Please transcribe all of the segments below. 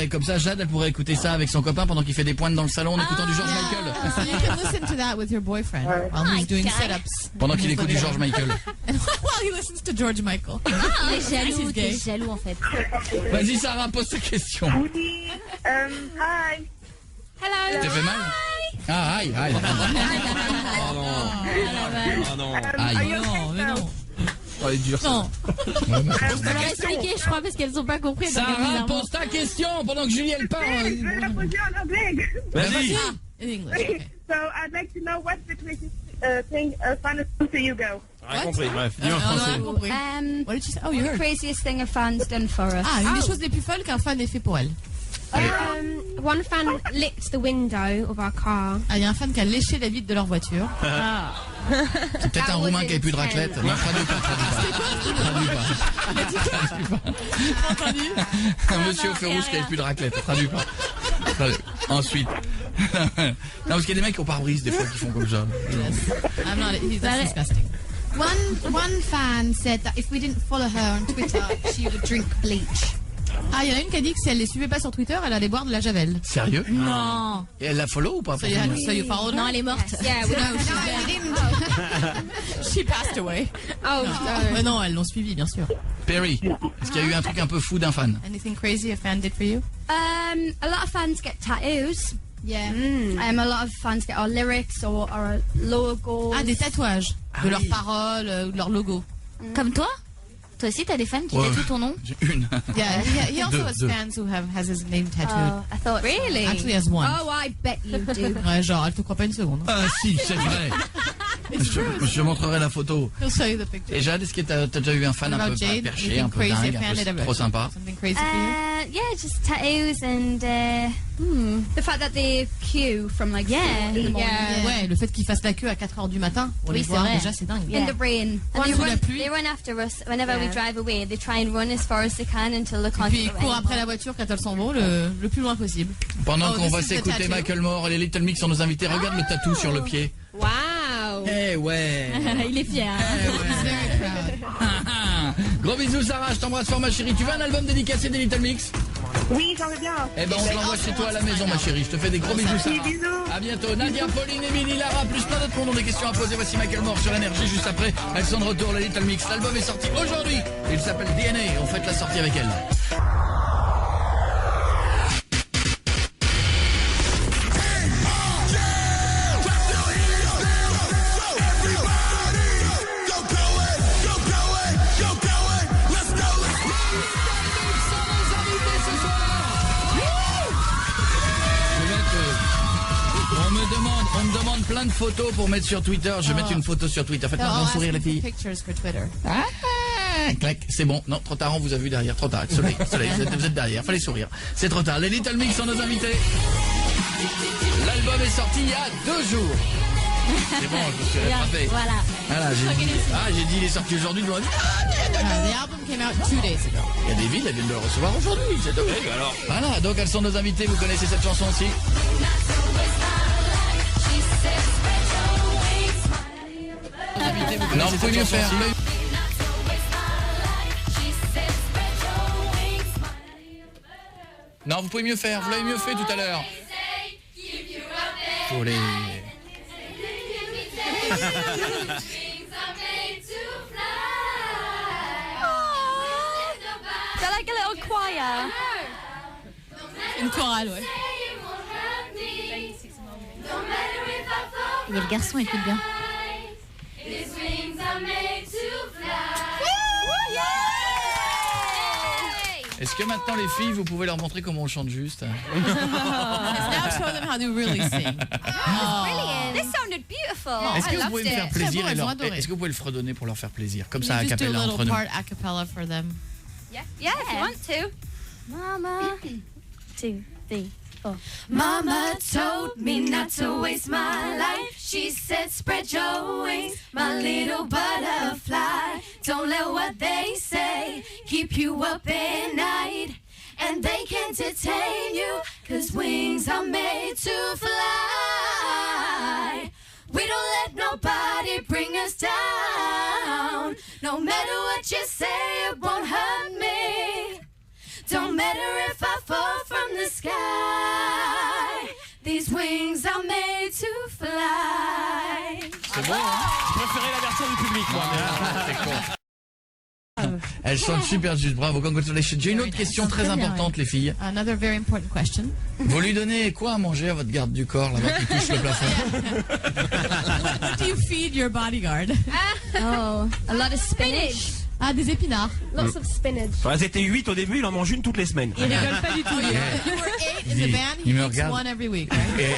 Et comme ça, Jade, elle pourrait écouter ça avec son copain pendant qu'il fait des pointes dans le salon en écoutant du George Michael. So you can listen to that with your boyfriend while he's doing sit-ups. Pendant qu'il écoute du George Michael. And while he listens to George Michael. T'es jaloux en fait. Vas-y, Sarah, pose ta question. Oui. Hi. Hello. T'es fait mal? Ah, aïe, aïe. Oh non. Aïe. Non, mais non. Oh, elle est dure, ça. Non. Je peux leur expliquer, je crois, parce qu'elles ont pas compris. donc Sarah, évidemment. pose ta question pendant que Julie, elle parle. Je vais la poser en anglais. Vas-y. In English. Okay. So I'd like to know what's the craziest thing a fun to you go. Rien compris. Bref, dis en On a français. compris. What did she say? Oh, you heard. Craziest thing a fan's done for us. Ah, une des choses les plus folles qu'un fan ait fait pour elle. One fan licked the window of our car. Ah, il y a un fan qui a léché la vitre de leur voiture. C'est peut-être un Roumain qui avait plus de raclette. Non, traduis pas. Entendu? Un monsieur au feu rouge qui avait plus de raclette. Traduis pas. Ensuite. Non, parce qu'il y a des mecs qui ont pare-brise des fois qui font comme ça. I'm not, that's disgusting. One fan said that if we didn't follow her on Twitter, she would drink bleach. Ah, il y en a une qui a dit que si elle les suivait pas sur Twitter, elle allait boire de la javel. Sérieux? Non. Et elle la follow ou pas? So you followed her? Non, elle est morte. Yeah, we know. She passed away. Oh, Mais non, elles l'ont suivi, bien sûr. Perry, est-ce qu'il y a eu un truc un peu fou d'un fan? Anything crazy a fan did for you? a lot of fans get tattoos. Yeah. A lot of fans get our lyrics or our logos. Ah, des tatouages. De leurs oui. paroles ou de leurs logos. Comme toi? Toi aussi, t'as des fans qui Ouais. tatouent ton nom? J'ai une. Yeah, he also has Deux. fans who has his name tattooed. Oh, I thought Really? Actually has one. Oh, I bet you do. Ouais, genre, elle te croit pas une seconde. Hein. Ah si, c'est vrai. Je montrerai la photo. He'll show you the picture. Et Jade, est-ce que t'as déjà eu un fan What un about peu Jade? perché, Anything un peu crazy a dingue, fan un did peu ever- trop sympa? Something crazy for you? Yeah, just tattoos and the fact that they queue from like Yeah. 4 in the morning. Ouais, le fait qu'ils fassent la queue à 4h du matin pour Oui, les c'est voir, vrai. déjà, c'est dingue. In the rain. And Sous la pluie. they run after us whenever we drive away. They try and run as far as they can until they can't Puis ils go courent après anymore. la voiture quand elles s'en vont le plus loin possible. Pendant Oh, qu'on va this is the s'écouter tattoo. Michael Moore et les Little Mix sont nos invités, regarde le tatou sur le pied. Wow. Eh ouais. Il est fier. Gros bisous Sarah, je t'embrasse fort ma chérie. Tu veux un album dédicacé des Little Mix? Oui, j'en veux bien. Eh ben on te l'envoie chez toi à la maison ma chérie. Je te fais des gros bisous Sarah. Bisous. À bientôt. Nadia, Pauline, Émilie, Lara, plus plein d'autres monde ont des questions à poser. Voici Michael Moore sur Énergie juste après. Elles sont de retour, les Little Mix. L'album est sorti aujourd'hui. Il s'appelle DNA. On fête la sortie avec elle. On me demande plein de photos pour mettre sur Twitter. Je vais mettre une photo sur Twitter. Faites-moi un grand sourire les filles. Pictures for Twitter. Ah, clac, c'est bon. Non, trop tard, on vous a vu derrière. Trop tard. Soleil, vous êtes derrière. Fallait sourire. C'est trop tard. Les Little Mix sont nos invités. L'album est sorti il y a 2 jours. C'est bon, je me suis rattrapé. Voilà. Voilà, j'ai dit il est sorti aujourd'hui. Je me dis, The album came out 2 days ago. il y a des villes, elles viennent de le recevoir aujourd'hui. C'est tout. Alors, Voilà, donc elles sont nos invités. Vous connaissez cette chanson aussi? Non, vous pouvez mieux faire. Non, vous pouvez mieux faire. Vous l'avez mieux fait tout à l'heure. Faut les... They're like a little choir. Une chorale, ouais. Et le garçon écoute bien. Est-ce que maintenant les filles, vous pouvez leur montrer comment on chante juste? Now show them how to really sing. Brilliant. This sounded beautiful. Est-ce que I vous pouvez loved me faire it. plaisir Très et bon, leur... elles ont adoré. Est-ce que vous pouvez le fredonner pour leur faire plaisir? Comme ça, à You just do a cappella entre little nous. part a cappella for them. Yeah, if you want to. Mama. 2, 3, 4. Mama told me not to waste my life. She said, spread your wings, my little butterfly. Don't let what they say keep you up at night. And they can't detain you, 'cause wings are made to fly. We don't let nobody bring us down. No matter what you say, it won't hurt me. Don't matter if I fall from the sky. These wings are made to fly. C'est bon, hein? Je préférais la version du public, moi. C'est con. Elle chante super juste, bravo, congratulations. J'ai une autre question très importante, les filles. Another very important question. Vous lui donnez quoi à manger à votre garde du corps, là-bas, qui touche le plafond? What do you feed your bodyguard? Oh, a lot of spinach. Ah, des épinards. Lots of spinach. Elles étaient 8 au début, il en mange une toutes les semaines. Il rigole pas du tout. You were 8 in the band, he Il me eats regarde. one every week, right? Et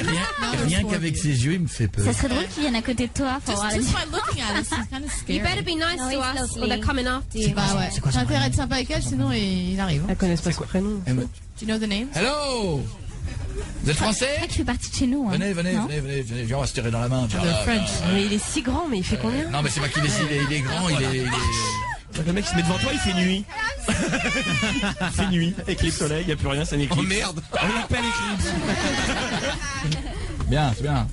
rien qu'avec ses yeux, il me fait peur. Ça serait drôle qu'il vienne à côté de toi pour voir la Just by looking at us, he's kind of scary. You better be nice No, to he's us, or lovely. they're coming after you. Bah ouais, t'as intérêt à être sympa avec elle, sinon il arrive. Elles connaissent pas son prénom. Do you know the names? Hello! Vous êtes français? Tu fais partie de chez nous. Hein. Venez, Non viens, on va se tirer dans la main. Tiens, The là, French. Mais il est si grand, mais il fait combien? Non, mais c'est pas qu'il décide, il est grand, il est... Le mec il se met devant toi, il fait nuit. Il fait nuit, éclipse soleil, il n'y a plus rien, c'est un éclipse. Oh merde! On l'appelle éclipse. Bien, c'est bien.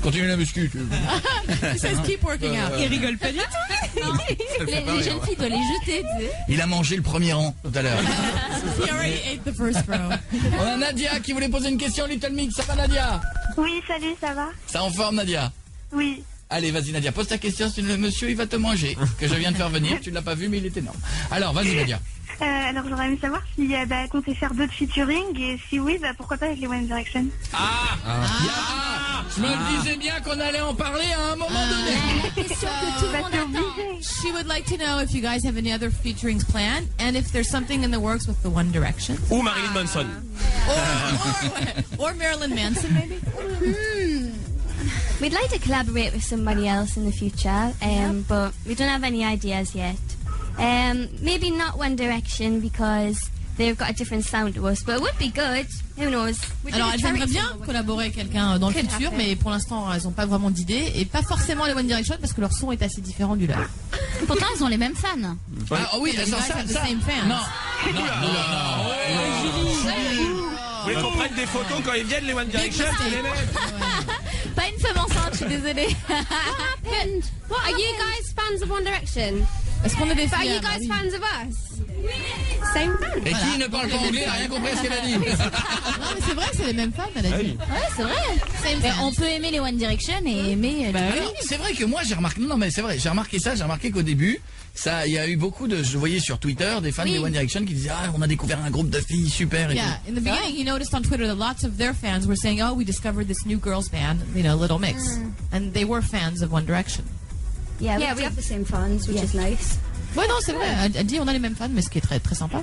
Continue la muscu. He says keep working out. Il rigole pas du tout. Les jeunes filles doivent les jeter. Tu sais. Il a mangé le premier rang tout à l'heure. He already ate the first row. On a Nadia qui voulait poser une question, Little Mix. Ça va, Nadia? Oui, salut, ça va? Ça en forme, Nadia? Oui. Allez, vas-y, Nadia, pose ta question. Le monsieur, il va te manger. Que je viens de faire venir. Tu ne l'as pas vu, mais il est énorme. Alors, vas-y, Nadia. Alors j'aurais aimé savoir si comptait faire d'autres featuring et si oui, pourquoi pas avec les One Direction. Je me disais bien qu'on allait en parler à un moment donné. La question que tout le monde attend. She would like to know if you guys have any other featurings planned and if there's something in the works with the One Direction. Ou Marilyn Manson. Or Marilyn Manson, maybe? We'd like to collaborate with somebody else in the future, but we don't have any ideas yet. Maybe not One Direction because they've got a different sound to us, but it would be good. Who knows? Alors, elles aimeraient bien collaborer avec quelqu'un dans le futur, mais pour l'instant, elles n'ont pas vraiment d'idée. Et pas forcément les One Direction parce que leur son est assez différent du leur. Pourtant, ils ont les mêmes fans. Ah oui, You guys have the same fans. Non. Vous voulez qu'on prenne des photos quand ils viennent, les One Direction, c'est les mêmes. Pas une femme enceinte, je suis désolée. What are you guys fans of One Direction? Est-ce qu'on est des But are filles? you guys fans of us? Same fans. Et qui ne parle pas anglais n'a rien compris à ce qu'elle a dit. Non, mais c'est vrai que c'est les mêmes fans, elle a dit. Ouais, c'est vrai. Same Mais fans. on peut aimer les One Direction et aimer. Alors, c'est vrai que moi j'ai remarqué, non mais c'est vrai, j'ai remarqué ça, j'ai remarqué qu'au début, il y a eu beaucoup de, je voyais sur Twitter, des fans des One Direction qui disaient on a découvert un groupe de filles super et Yeah, tout. in the beginning, he noticed on Twitter that lots of their fans were saying, "Oh, we discovered this new girls band, Little Mix," and they were fans of One Direction. Yeah, we have the same fans, which is nice. Ouais, non, c'est vrai. Elle dit on a les mêmes fans, mais ce qui est très très sympa.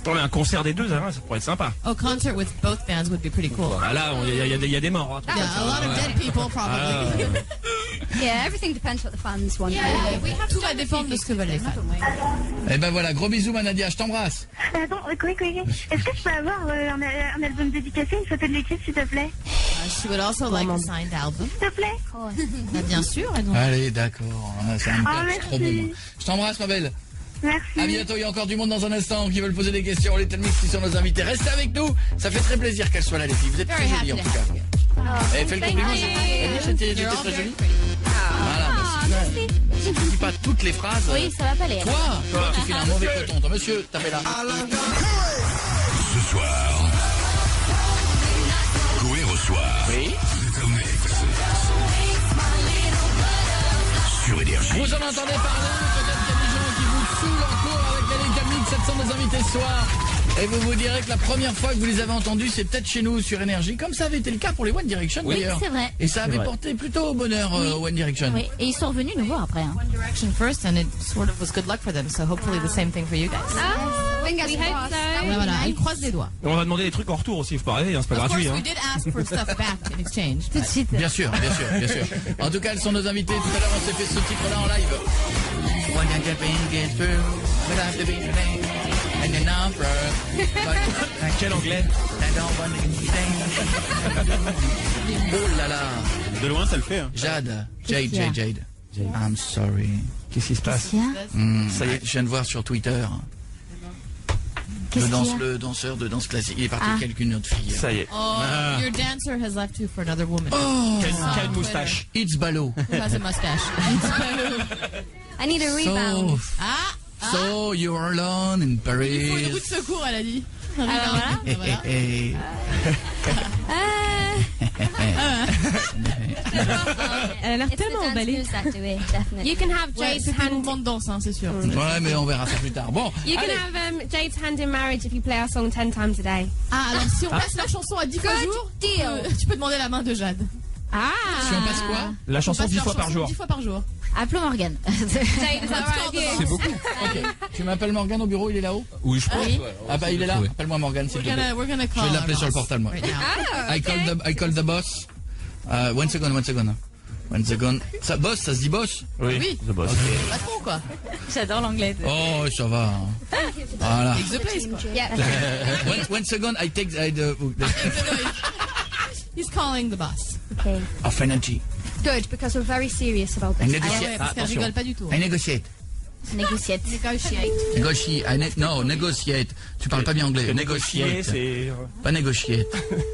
On a un concert des deux, ça pourrait être sympa. Oh, concert with both bands would be pretty cool. Ah là, il y a des morts. Hein. Yeah, a lot of dead people probably. Yeah, everything depends what the fans want. Tout va dépendre de ce que veulent les fans. Et ben voilà, gros bisous ma Nadia, je t'embrasse. Attends, quoi. Est-ce que je peux avoir un album dédicacé, une photo de l'équipe, s'il te plaît? She would also like a signed album. S'il te plaît? Bah, bien sûr. Elle Allez, d'accord, ça me plaît, merci. trop bon. Je t'embrasse ma belle. Merci. À bientôt, il y a encore du monde dans un instant qui veulent poser des questions. Les Little Mix qui sont nos invités. Restez avec nous, ça fait très plaisir qu'elles soient là les filles. Vous êtes très jolies en tout cas. Et fais le compliment, j'étais très jolie. Voilà, merci. Si tu dis pas toutes les phrases. Oui, ça va pas aller. Toi, tu files un mauvais coton. Toi, monsieur, tapez là. Ce soir, Coé reçoit Little Mix sur Énergie. Vous en entendez parler, peut-être qu'il y a des gens qui vous saoulent en cours avec les Little Mix, 700 nos invités ce soir. Et vous vous direz que la première fois que vous les avez entendus, c'est peut-être chez nous sur Énergie, comme ça avait été le cas pour les One Direction d'ailleurs. c'est vrai. Et ça avait porté plutôt au bonheur One Direction. Oui, et ils sont revenus nous voir après. Hein. One Direction first, and it sort of was good luck for them. So hopefully the same thing for you guys. Fingers crossed. Ouais, voilà, elle croise les doigts. Et on va demander des trucs en retour aussi, faut pas rêver, c'est pas Of gratuit. course, Hein. we did ask for stuff back in exchange. Tout de suite. Bien sûr. En tout cas, elles sont nos invités. Tout à l'heure, on s'est fait ce titre-là en live. When the campaign gets through, we'll have to be the name and the number. Quel anglais? Oh là là. De loin, ça le fait. Hein. Jade. Jade. I'm sorry. Qu'est-ce qui se passe? Ça y est, je viens de voir sur Twitter. Le danseur de danse classique. Il est parti avec une autre fille. Ça y est. Oh, your dancer has left you for another woman. Quelle moustache. It's Ballot. Who has a mustache? I need a rebound. So you're alone in Il faut une Paris. roue de secours, elle a dit. Alors voilà. Elle a l'air It's the tellement dance emballée. moves that do it, definitely. You can have Ouais, Jade's c'est un hand. mouvement de danse, hein, c'est sûr. Ouais, mais on verra ça plus tard. Bon, You can allez. have Jade's hand in marriage if you play our song 10 times a day. Ah, alors si on passe la chanson à 10 fois par jour, tu peux demander la main de Jade. Ah. Si on passe quoi? La chanson 10 fois par jour. 10 fois par jour. Appelons Morgane. Jade, is that right with you? C'est beaucoup. Ok. Tu m'appelles Morgane au bureau, il est là-haut? Oui, je pense. Ah bah il est là. Appelle-moi Morgane, s'il te plaît. We're gonna Je call vais l'appeler our sur le boss portable, moi. right now. I call the boss. One second. Ça boss, ça se dit boss? Oui. The Boss. Patron, quoi. J'adore l'anglais. Oh, ça va. Voilà. Take the place, quoi. One second, I take the He's calling the boss. Okay. of energy. Good, because we're very serious about I this. Ah ouais, negotiate. parce qu'elle rigole pas du tout. I negotiate. Negotiate. Negotiate. No, negotiate. Tu parles pas bien anglais. Négocier, Negotiate. c'est. Pas négociate.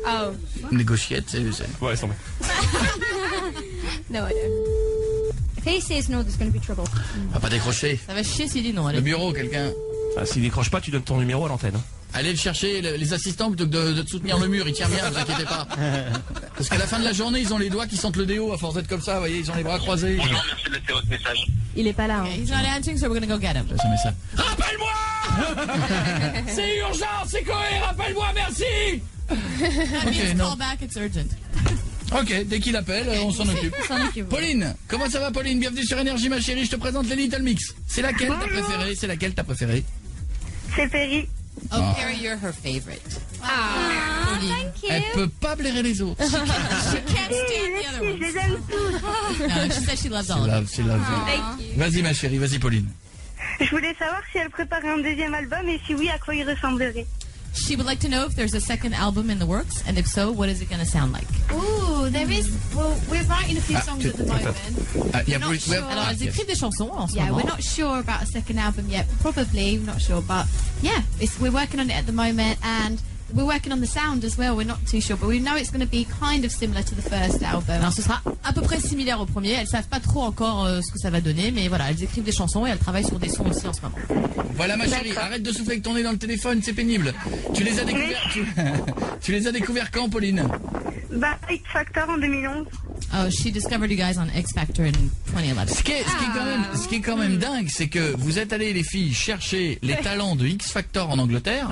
Oh. Négociate, c'est... Ouais, c'est bon. No, I don't. If he says no, there's going to be trouble. On va pas décrocher. Ça va chier s'il dit non. Le Allez. bureau, quelqu'un. Ah, s'il décroche pas, tu donnes ton numéro à l'antenne. Hein. Allez le chercher, les assistants, plutôt que de te soutenir le mur. Il tient bien, ne vous inquiétez pas. Parce qu'à la fin de la journée, ils ont les doigts qui sentent le déo à force d'être comme ça, vous voyez, ils ont les bras croisés. Bonjour, merci de laisser votre message. Il est pas là. Okay, Hein. he's not answering, so we're gonna go get him. Ça met ça. Rappelle-moi. C'est urgent, c'est Coé, rappelle-moi, merci. That means non. call back, it's urgent. Ok, dès qu'il appelle, on s'en occupe. Pauline, comment ça va Pauline? Bienvenue sur Énergie ma chérie, je te présente les Little Mix. C'est laquelle t'as préférée? C'est laquelle t'as préférée? C'est Perry. Oh, Perry, you're her favorite. Elle peut pas blairer les autres. She can't stand the other Je ones. les aime tous. No, she said she loves all of them. C'est love. Vas-y ma chérie, vas-y Pauline. Je voulais savoir si elle préparait un deuxième album et si oui, à quoi il ressemblerait. She would like to know if there's a second album in the works, and if so, what is it going to sound like? Ooh, there is. Well, we're writing a few songs at the moment. Yeah, Not sure. Alors, elles écrivent des chansons en ce Yeah, moment. we're not sure about a second album yet. Probably, we're not sure, but yeah, we're working on it at the moment, and we're working on the sound as well. We're not too sure, but we know it's going to be kind of similar to the first album. Alors, ce sera à peu près similaire au premier. Elles savent pas trop encore ce que ça va donner, mais voilà, elles écrivent des chansons et elles travaillent sur des sons aussi en ce moment. Voilà ma chérie, arrête de souffler avec ton nez dans le téléphone, c'est pénible. Tu les as découverts, tu les as découverts quand Pauline? Bah, X Factor en 2011. Oh, she discovered you guys on X Factor in 2011. Ce qui est quand même dingue, c'est que vous êtes allés les filles chercher les talents de X Factor en Angleterre,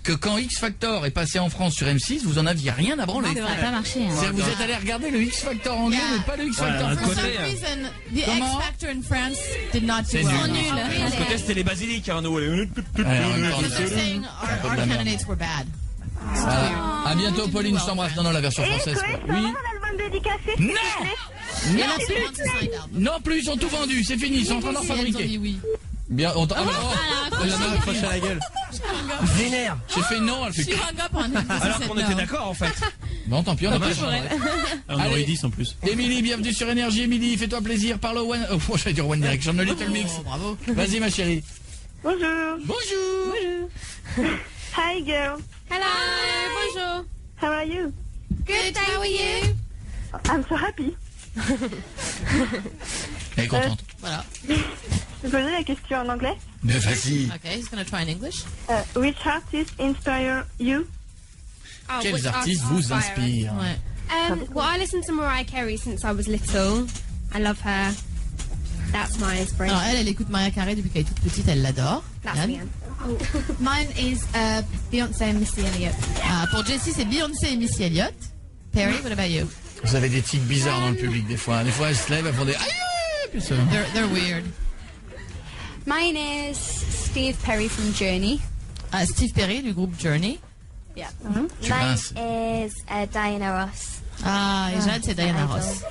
que quand X Factor est passé en France sur M6, vous en aviez rien à branler. Ça n'a pas marché. Hein. C'est-à-dire, vous êtes allés regarder le X Factor anglais, Yeah. mais pas le X Factor Ouais, For français. some reason, the Comment? X Factor in France did not do C'est well. nul. De ce côté, c'était les basiliques, hein, nous. Ouais, en même temps, Because they're saying our candidates were bad. voilà. À bientôt Pauline, je t'embrasse. Non, la version Et française. Coé, quoi. ça Oui. va un album dédicacé? Non. Il y Non en a plus. qui want to sign album. Non plus, ils sont tout vendus, c'est fini, ils sont en train d'en Elles ont fabriquer. dit oui. Bien, on t'en... Elle m'a accroché à la gueule. Vénère. J'ai fait non, elle fait... She hung up on him. because he Alors said qu'on no. était d'accord, en fait. Bon, tant pis, on a pas le choix. On Allez. aurait 10 en plus. Émilie, bienvenue sur Énergie. Émilie, fais-toi plaisir, parle au One... Oh, j'allais dire One Direction, le Little Mix. Oh, bravo. Vas-y ma chérie. Bonjour. Bonjour. Hi girl. Hello. Bonjour. How are you? Good, how are you? I'm so happy. Elle est contente. Voilà. Je posais la question en anglais. Mais vas-y. Okay, he's going to try in English. Which artist inspire you? Oh, Quels which artistes artist vous inspire us? inspirent? Ouais. Well, I listened to Mariah Carey since I was little. I love her. That's my inspiration. Alors elle écoute Mariah Carey depuis qu'elle est toute petite, elle l'adore. That's Yann. the answer. Mine is Beyonce and Missy Elliott. Ah, pour Jessie, c'est Beyoncé et Missy Elliott. Perry, what about you? Vous avez des tics bizarres dans le public des fois. Des fois, elles se lèvent, elles font des... Aïe, puis ça... They're weird. Mine is Steve Perry from Journey. Ah, Steve Perry du groupe Journey. Yeah. Tu Mine pinces. is Diana Ross. Ah, et Jade, c'est Diana Ross.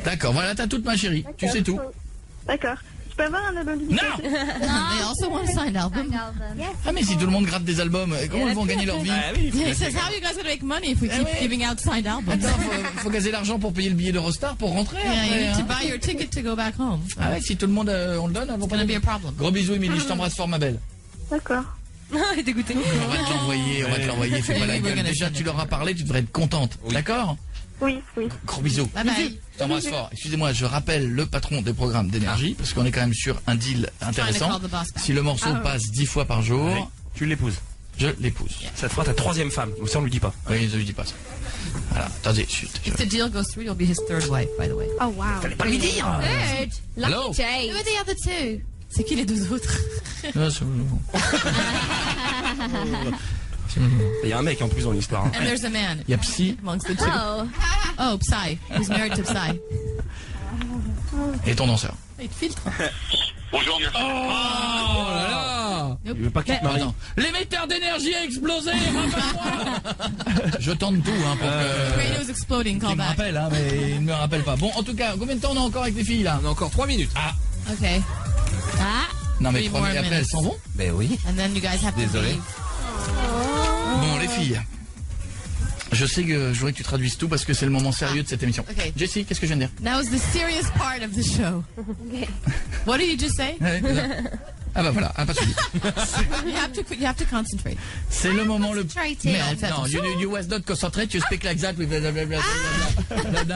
D'accord, voilà, t'as toute ma chérie. Tu sais tout. D'accord. Je peux avoir un album dédicacé? They also want a signed album. Ah mais si tout le monde gratte des albums, comment ils vont gagner leur vie? Ah oui, Yeah, he says, how are you guys going to make money if we keep giving out signed albums? Attends, faut gazer l'argent pour payer le billet d'Eurostar pour rentrer Yeah, you après, need to hein. buy your ticket to go back home. Ah ouais, si tout le monde on le donne, elles vont It's pas going to nous- be a problem. Gros bisous Émilie, je t'embrasse fort ma belle. D'accord. Elle est dégoûtée. On va te l'envoyer, fais pas la Oui, gueule. we're gonna Déjà send tu it. leur as parlé, tu devrais être contente. D'accord? Oui, oui. Gros bisous. Bye bye. Je t'embrasse fort. Excusez-moi, je rappelle le patron des programmes d'énergie, parce qu'on est quand même sur un deal intéressant. call the boss back. Si le morceau passe 10 fois par jour, Tu l'épouses. je l'épouse. Ça te fera ta 3e femme. Ou ça, on lui dit pas. Oui, je lui dis pas ça. Voilà, attendez, chut. If the deal goes through, you'll be his third wife, by the way. Oh wow. Fallait pas lui dire. Good. Lucky Hello. Jade. Who are the other two? C'est qui les deux autres? Ah, c'est bon. Il y a un mec en plus dans l'histoire. Hein. And there's a man. Il y a Psy Amongst the two. Oh. Oh, Psy. He's married to Psy. et ton danseur. Il te filtre. Bonjour, merci. Oh là là. Il veut pas qu'il te marie. Attends. L'émetteur d'énergie a explosé. Rappelle-moi. Je tente tout hein, pour que... The radio's exploding. Il Call me back. rappelle, hein, mais il ne me rappelle pas. Bon, en tout cas, combien de temps on a encore avec les filles là? On a encore 3 minutes. Ah, Okay. non mais 3 trois more minutes après, elles minutes. s'en vont. Ben oui. And then you guys have to Désolé. leave. Bon, les filles. Je sais que je voudrais que tu traduises tout parce que c'est le moment sérieux de cette émission. Ok. Jessie, qu'est-ce que je viens de dire? Now is the serious part of the show. What did you just say? Ah bah voilà, pas de souci. You have to concentrate. C'est le moment le... Concentrating. Merde, fais non, attention. you was not concentrate, you speak like that with blablabla.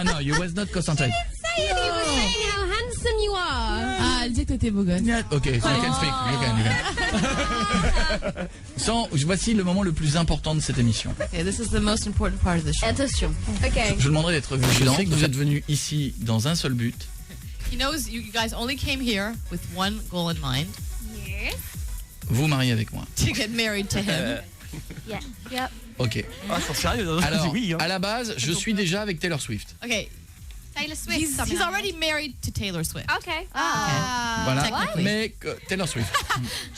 No, you was not concentrate. He was saying how handsome you are. Ah, elle dit que t'étais beau gosse. Ok, so you can speak, you can. Voici le moment le plus important de cette émission. Okay, this is the most important part of the show. Attention. Okay. Je vous demanderai d'être vigilant. Je sais que vous êtes venus ici dans un seul but. He knows you guys only came here with one goal in mind. Yes. Vous marier avec moi. To get married to him. Yeah. Yep. Ok. Ah, ils sont sérieux. Hein. Alors, oui, hein. à la base, je suis déjà avec Taylor Swift. Okay. Taylor Swift. He's already married to Taylor Swift. Okay. Voilà. technically. Mais Taylor Swift.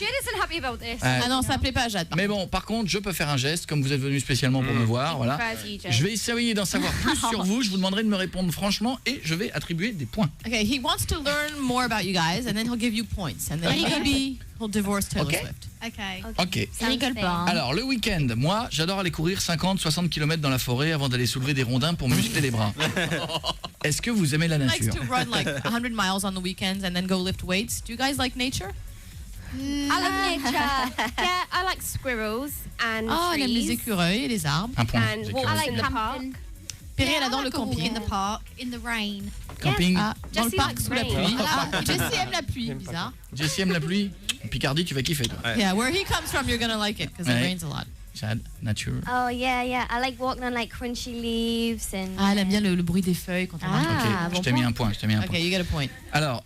Jade isn't happy about this. Ah non, ça plaît pas à Jade. Mais bon, par contre, je peux faire un geste, comme vous êtes venu spécialement pour me voir, voilà. Vas-y, Jade. Je vais essayer d'en savoir plus sur vous, je vous demanderai de me répondre franchement et je vais attribuer des points. Okay, he wants to learn more about you guys, and then he'll give you points, and then maybe he'll divorce Taylor Okay. Swift. Okay. Ok. Ça rigole pas. Hein. Alors, le week-end, moi, j'adore aller courir 50-60 km dans la forêt avant d'aller soulever des rondins pour muscler les bras. Est-ce que vous aimez la He likes nature? to run like 100 miles on the weekends and then go lift weights. Do you guys like nature? I love nature. Yeah, I like squirrels and Oh, elle aime les trees. écureuils et les arbres. Un point. And j'ai walks cru. in the park. Perry, elle I adore le like a walk camping. in the park in the rain. Camping. Ah, dans le Jessie parc likes sous la rain. pluie. Ah, Jessie aime la pluie, bizarre. Jessie aime la pluie. Picardie, tu vas kiffer, toi. Yeah, where he comes from, you're gonna like it because it Ouais. rains a lot. Chad, nature. Oh yeah, yeah. I like walking on like crunchy leaves and. Ah, elle aime bien le bruit des feuilles quand on marche. Ok, Ah, je bon t'ai mis point. un point, je t'ai mis un point. Okay, you get a point. Alors,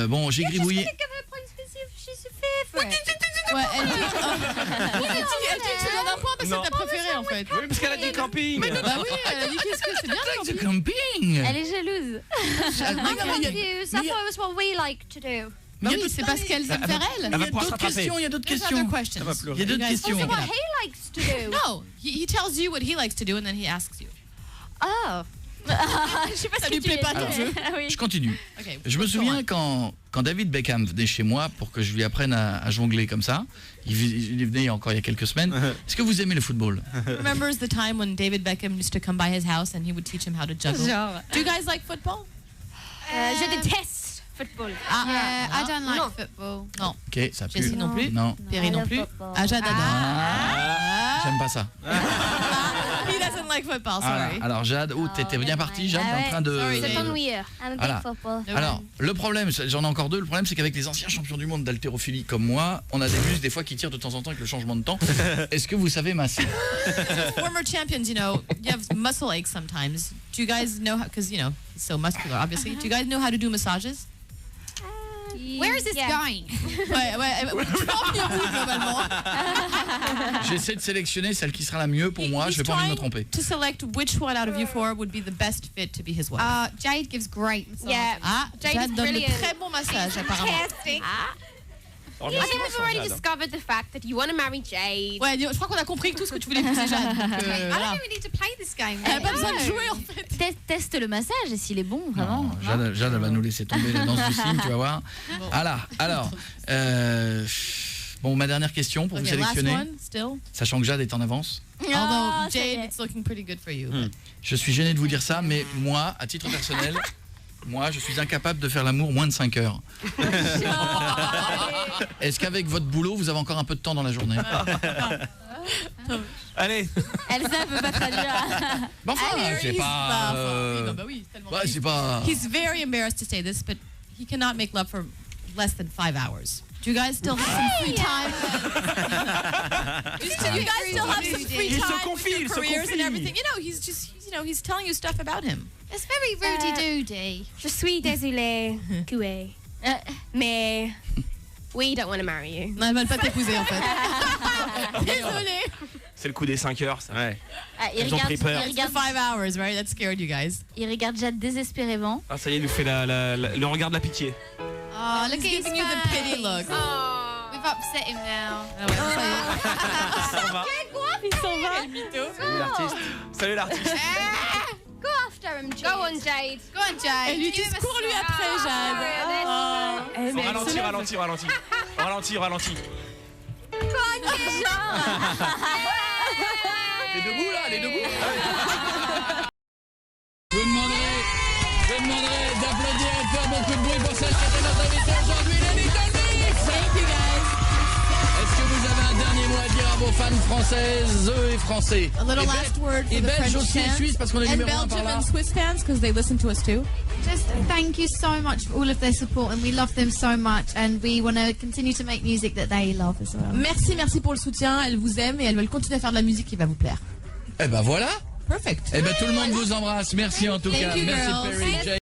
bon, j'ai gribouillé. Give her points because she's your favorite. Ouais, elle dit, elle dit que tu donnes un point parce que Non. c'est ta préférée en fait. Oui, parce qu'elle a dit camping. Bah oui, elle a dit qu'est-ce que c'est bien le The camping. camping. Elle est jalouse. I'm mais il y a- confused. I mais il y a- thought it was what we like to do. Bah il y a oui, d'autres- c'est parce qu'elles aiment faire elle. Il y Elle a va pouvoir se d'autres rattraper. questions, il y a d'autres There's questions. other questions. va pleurer. Il y a d'autres You guys questions. check it What out. he likes to do. No, he tells you what he likes to do and then he asks you. Oh. Je sais pas Ça ce lui que tu plaît pas veux ton dire. jeu. Ah oui. Je continue. Okay, Je me go souviens on. quand David Beckham venait chez moi pour que je lui apprenne à jongler comme ça. Il est venu il y a quelques semaines. Est-ce que vous aimez le football? Remembers the time when David Beckham used to come by his house and he would teach him how to juggle. Genre. Do you guys like football? Je déteste football. Yeah, I don't like No. football. Non. Ok, ça pue. Jessie non plus. Non, Perry I non love plus. football. Ah, Jade adore. j'aime pas ça. He doesn't like football, Voilà. sorry. Alors Jade, t'étais bien partie, Jade, Ah en ouais, train de... sorry, C'est Dave. ennuyeux. I'm a big Voilà. football. Alors, le problème, j'en ai encore deux. Le problème, c'est qu'avec les anciens champions du monde d'haltérophilie comme moi, on a des muscles des fois qui tirent de temps en temps avec le changement de temps. Est-ce que vous savez masser? Former champions, you know, you have muscle aches sometimes. Do you guys know how, because, you know, he's so muscular, obviously. Do you guys know how to do massages? Where is this Yeah. going? Ouais, tu vas en venir où, globalement? J'essaie de sélectionner celle qui sera la mieux pour moi. Je vais pas envie de me tromper. To select which one out of you four would be the best fit to be his wife. Jade gives great massages. Yeah. Ah, Jade Jade is donne de brilliant. très bons massages, apparemment. Fantastic. I think we've already discovered the fact that you want to marry Jade. Ouais, je crois qu'on a compris tout ce que tu voulais épouser Jade. Donc, I voilà. don't think we need to play this game. Elle a pas besoin de No. jouer, en fait. Teste le massage et s'il est bon, vraiment. Non, Jade, elle va nous laisser tomber la danse du cygne, tu vas voir. Voilà, alors, bon, ma dernière question pour vous Okay, last sélectionner, one, still. sachant que Jade est en avance. Although, Ah, ça y Jade, est. it's looking pretty good for you. Je suis gêné de vous dire ça, mais moi, à titre personnel, moi, je suis incapable de faire l'amour moins de 5 heures. Est-ce qu'avec votre boulot, vous avez encore un peu de temps dans la journée? Allez. Elsa peut pas traduire. Bon, enfin, c'est pas... Oui, non, bah oui, tellement. ouais, c'est pas... He's very embarrassed to say this, but he cannot make love for less than 5 hours. Do you guys still have some free time? Do you guys still have some free Il se time confie, with il your se careers and confie. everything? You know, he's telling you stuff about him. It's very Rudy-doody. Je suis désolée, Koué. Mais we don't want to marry you. Non, elles veulent pas t'épouser en fait. Désolée. C'est le coup des 5 heures, ça. Ouais. Ah, il Ils ont pris peur. il It's the regarde, 5 hours, right? That scared you guys. il regarde Jade désespérément. Ah, ça y est, il nous fait le regard de la pitié. Oh, look He's at his giving you the pity face. look. Oh, we've upset him now. Ça va. Il s'en va. Salut l'artiste. Salut l'artiste. Go after him, Jade. Go on, Jade. Go on, Jade. Elle lui dit Give him a cours lui slap. après, Jade. Faut ralentir, ralentir, ralentir. Ralentir, ralentir. Les debout là, les debout. Je vous demanderai d'applaudir et de faire beaucoup de bruit pour celle qui était notre invitée aujourd'hui, les Little Mix. Thank you guys. Est-ce que vous avez un dernier mot à dire à vos fans françaises et français? A little last word for Et the belges French aussi et fans. suisses parce qu'on est And numéro 1 par Belgium là. and Swiss fans because they listen to us too. Just thank you so much for all of their support, and we love them so much, and we want to continue to make music that they love as well. Merci pour le soutien. Elles vous aiment et elles veulent continuer à faire de la musique qui va vous plaire. Eh ben voilà. Perfect. Eh ben tout le monde vous embrasse. Merci en tout Thank cas. you, Merci girls. Perry, Jay.